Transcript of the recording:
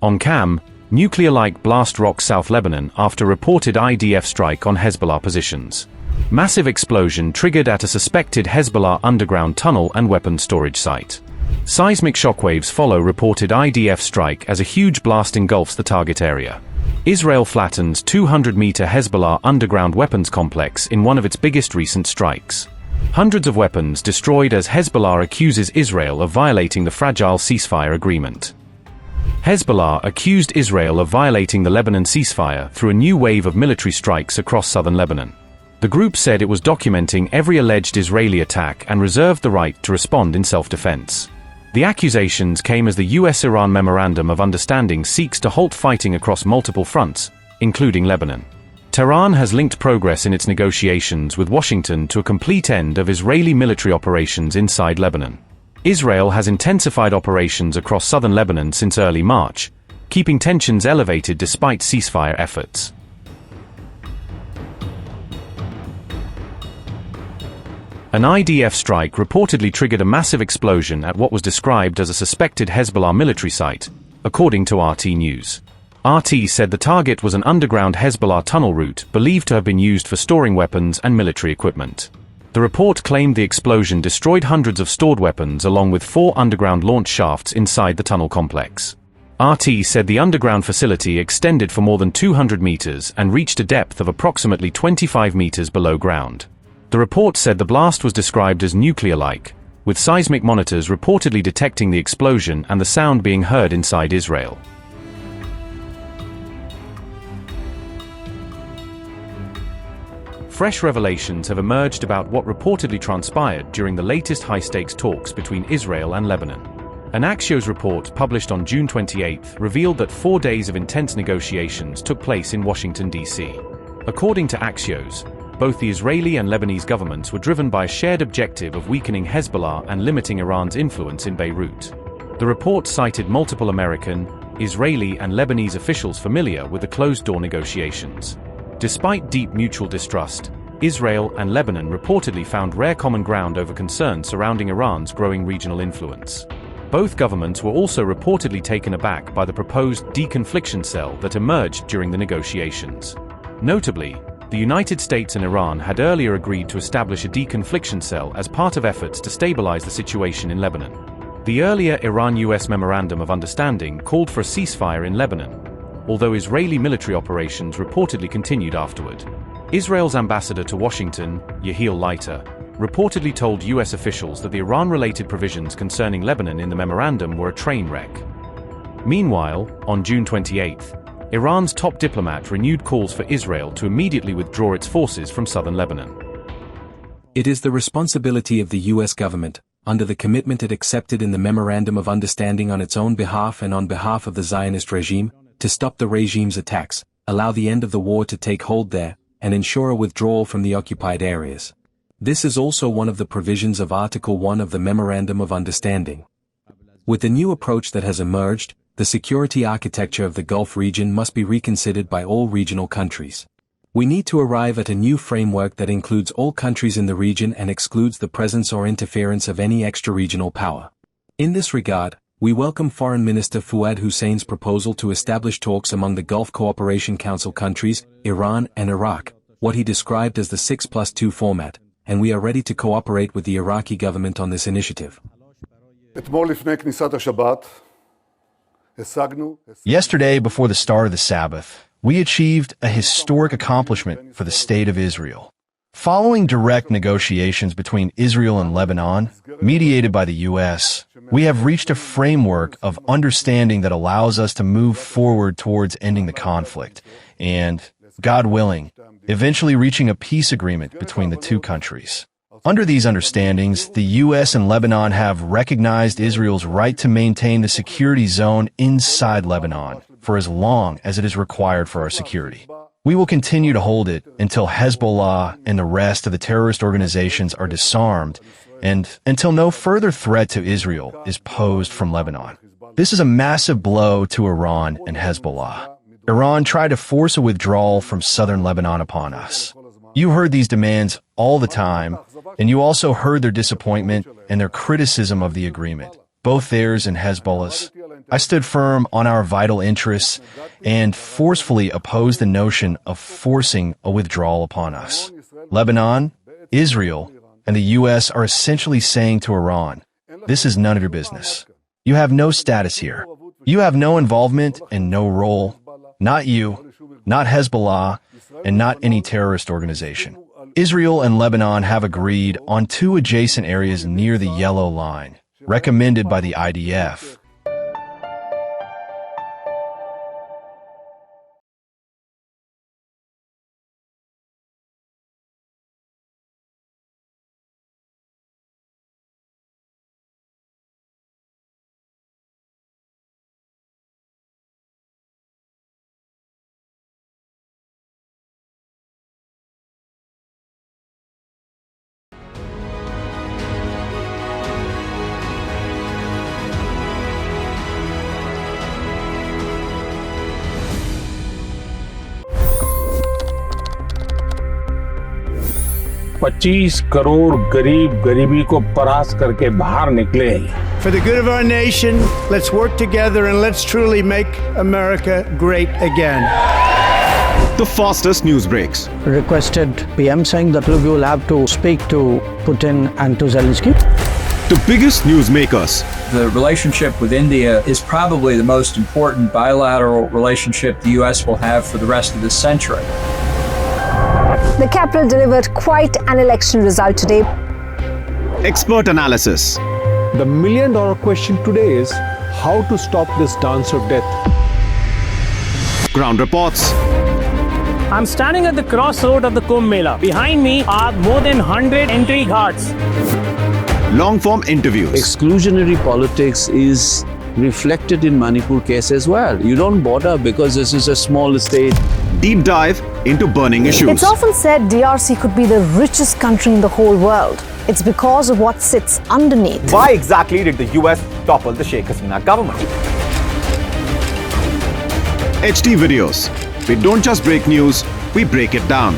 On cam, nuclear-like blast rocks South Lebanon after reported IDF strike on Hezbollah positions. Massive explosion triggered at a suspected Hezbollah underground tunnel and weapons storage site. Seismic shockwaves follow reported IDF strike as a huge blast engulfs the target area. Israel flattens 200-meter Hezbollah underground weapons complex in one of its biggest recent strikes. Hundreds of weapons destroyed as Hezbollah accuses Israel of violating the fragile ceasefire agreement. Hezbollah accused Israel of violating the Lebanon ceasefire through a new wave of military strikes across southern Lebanon. The group said it was documenting every alleged Israeli attack and reserved the right to respond in self-defense. The accusations came as the US-Iran Memorandum of Understanding seeks to halt fighting across multiple fronts, including Lebanon. Tehran has linked progress in its negotiations with Washington to a complete end of Israeli military operations inside Lebanon. Israel has intensified operations across southern Lebanon since early March, keeping tensions elevated despite ceasefire efforts. An IDF strike reportedly triggered a massive explosion at what was described as a suspected Hezbollah military site, according to RT News. RT said the target was an underground Hezbollah tunnel route believed to have been used for storing weapons and military equipment. The report claimed the explosion destroyed hundreds of stored weapons along with 4 underground launch shafts inside the tunnel complex. RT said the underground facility extended for more than 200 meters and reached a depth of approximately 25 meters below ground. The report said the blast was described as nuclear-like, with seismic monitors reportedly detecting the explosion and the sound being heard inside Israel. Fresh revelations have emerged about what reportedly transpired during the latest high-stakes talks between Israel and Lebanon. An Axios report published on June 28 revealed that 4 days of intense negotiations took place in Washington, D.C. According to Axios, both the Israeli and Lebanese governments were driven by a shared objective of weakening Hezbollah and limiting Iran's influence in Beirut. The report cited multiple American, Israeli and Lebanese officials familiar with the closed-door negotiations. Despite deep mutual distrust, Israel and Lebanon reportedly found rare common ground over concerns surrounding Iran's growing regional influence. Both governments were also reportedly taken aback by the proposed deconfliction cell that emerged during the negotiations. Notably, the United States and Iran had earlier agreed to establish a deconfliction cell as part of efforts to stabilize the situation in Lebanon. The earlier Iran-US Memorandum of Understanding called for a ceasefire in Lebanon, although Israeli military operations reportedly continued afterward. Israel's ambassador to Washington, Yehiel Leiter, reportedly told US officials that the Iran-related provisions concerning Lebanon in the memorandum were a train wreck. Meanwhile, on June 28, Iran's top diplomat renewed calls for Israel to immediately withdraw its forces from southern Lebanon. It is the responsibility of the US government, under the commitment it accepted in the Memorandum of Understanding on its own behalf and on behalf of the Zionist regime, to stop the regime's attacks, allow the end of the war to take hold there, and ensure a withdrawal from the occupied areas. This is also one of the provisions of Article 1 of the Memorandum of Understanding. With the new approach that has emerged, the security architecture of the Gulf region must be reconsidered by all regional countries. We need to arrive at a new framework that includes all countries in the region and excludes the presence or interference of any extra-regional power. In this regard, we welcome Foreign Minister Fuad Hussein's proposal to establish talks among the Gulf Cooperation Council countries, Iran and Iraq, what he described as the 6+2 format, and we are ready to cooperate with the Iraqi government on this initiative. Yesterday, before the start of the Sabbath, we achieved a historic accomplishment for the State of Israel. Following direct negotiations between Israel and Lebanon, mediated by the U.S., we have reached a framework of understanding that allows us to move forward towards ending the conflict and, God willing, eventually reaching a peace agreement between the two countries. Under these understandings, the U.S. and Lebanon have recognized Israel's right to maintain the security zone inside Lebanon for as long as it is required for our security. We will continue to hold it until Hezbollah and the rest of the terrorist organizations are disarmed and until no further threat to Israel is posed from Lebanon. This is a massive blow to Iran and Hezbollah. Iran tried to force a withdrawal from southern Lebanon upon us. You heard these demands all the time, and you also heard their disappointment and their criticism of the agreement, both theirs and Hezbollah's. I stood firm on our vital interests and forcefully opposed the notion of forcing a withdrawal upon us. Lebanon, Israel, and the U.S. are essentially saying to Iran, this is none of your business. You have no status here. You have no involvement and no role. Not you, not Hezbollah, and not any terrorist organization. Israel and Lebanon have agreed on 2 adjacent areas near the Yellow Line, recommended by the IDF. $25 crore गरीब गरीबी को परास्त करके बाहर निकले। For the good of our nation, let's work together and let's truly make America great again. The fastest news breaks. Requested PM saying that look, you will have to speak to Putin and to Zelensky. The biggest news makers. The relationship with India is probably the most important bilateral relationship the U.S. will have for the rest of this century. The capital delivered quite an election result today. Expert analysis. The million-dollar question today is how to stop this dance of death. Ground reports. I'm standing at the crossroad of the Kumbh Mela. Behind me are more than 100 entry ghats. Long-form interviews. Exclusionary politics is reflected in Manipur case as well. You don't bother because this is a small state. Deep dive into burning issues. It's often said DRC could be the richest country in the whole world. It's because of what sits underneath. Why exactly did the US topple the Sheikh Hasina government? HD videos. We don't just break news, we break it down.